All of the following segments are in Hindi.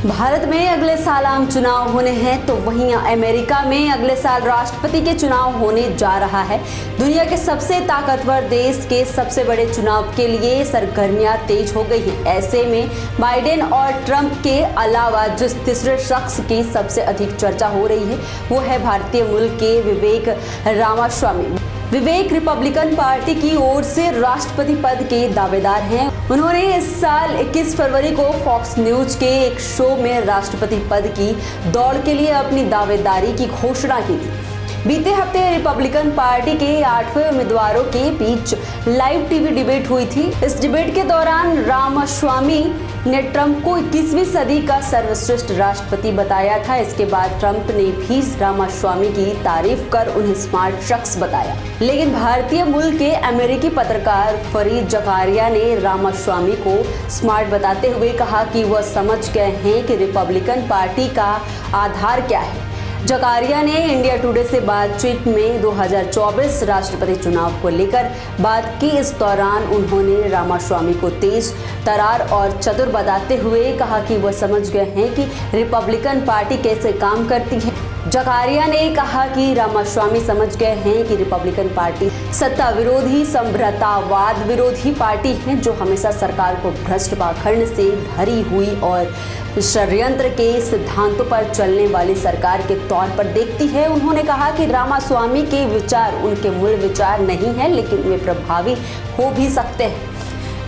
भारत में अगले साल आम चुनाव होने हैं तो वहीं अमेरिका में अगले साल राष्ट्रपति के चुनाव होने जा रहा है। दुनिया के सबसे ताकतवर देश के सबसे बड़े चुनाव के लिए सरगर्मियां तेज हो गई हैं। ऐसे में बाइडेन और ट्रंप के अलावा जिस तीसरे शख्स की सबसे अधिक चर्चा हो रही है वो है भारतीय मूल के विवेक रामास्वामी। विवेक रिपब्लिकन पार्टी की ओर से राष्ट्रपति पद के दावेदार हैं। उन्होंने इस साल 21 फरवरी को फॉक्स न्यूज के एक शो में राष्ट्रपति पद की दौड़ के लिए अपनी दावेदारी की घोषणा की थी। बीते हफ्ते रिपब्लिकन पार्टी के 8वें उम्मीदवारों के बीच लाइव टीवी डिबेट हुई थी। इस डिबेट के दौरान रामास्वामी ने ट्रंप को 21वीं सदी का सर्वश्रेष्ठ राष्ट्रपति बताया था। इसके बाद ट्रंप ने भी रामास्वामी की तारीफ कर उन्हें स्मार्ट शख्स बताया। लेकिन भारतीय मूल के अमेरिकी पत्रकार फरीद जकारिया ने रामास्वामी को स्मार्ट बताते हुए कहा कि वह समझ गए हैं कि रिपब्लिकन पार्टी का आधार क्या है। जकारिया ने इंडिया टुडे से बातचीत में 2024 राष्ट्रपति चुनाव को लेकर बात की। इस दौरान उन्होंने रामास्वामी को तेज तर्रार और चतुर बताते हुए कहा कि वह समझ गए हैं कि रिपब्लिकन पार्टी कैसे काम करती है। जकारिया ने कहा कि रामास्वामी समझ गए हैं कि रिपब्लिकन पार्टी सत्ता विरोधी, संभ्रतावाद विरोधी पार्टी है जो हमेशा सरकार को भ्रष्ट पाखंड से भरी हुई और षड्यंत्र के सिद्धांतों पर चलने वाली सरकार के तौर पर देखती है। उन्होंने कहा कि रामास्वामी के विचार उनके मूल विचार नहीं है, लेकिन वे प्रभावी हो भी सकते हैं।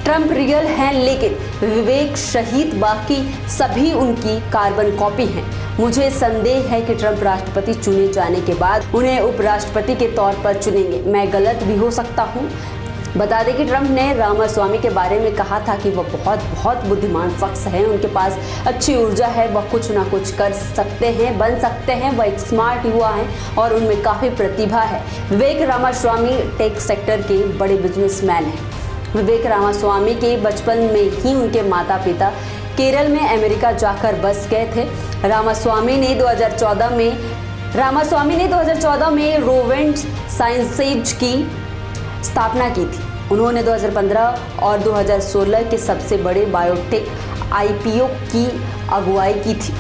ट्रंप रियल हैं, लेकिन विवेक शहीद बाकी सभी उनकी कार्बन कॉपी हैं। मुझे संदेह है कि ट्रंप राष्ट्रपति चुने जाने के बाद उन्हें उपराष्ट्रपति के तौर पर चुनेंगे। मैं गलत भी हो सकता हूँ। बता दें कि ट्रंप ने रामास्वामी के बारे में कहा था कि वह बहुत बुद्धिमान शख्स है, उनके पास अच्छी ऊर्जा है, वह कुछ ना कुछ कर सकते हैं, बन सकते हैं, वह एक स्मार्ट युवा हैं और उनमें काफ़ी प्रतिभा है। विवेक रामास्वामी टेक सेक्टर के बड़े बिजनेसमैन हैं। विवेक रामास्वामी के बचपन में ही उनके माता पिता केरल में अमेरिका जाकर बस गए थे। रामास्वामी ने 2014 में रोवेंट साइंसेज की स्थापना की थी। उन्होंने 2015 और 2016 के सबसे बड़े बायोटेक IPO की अगुवाई की थी।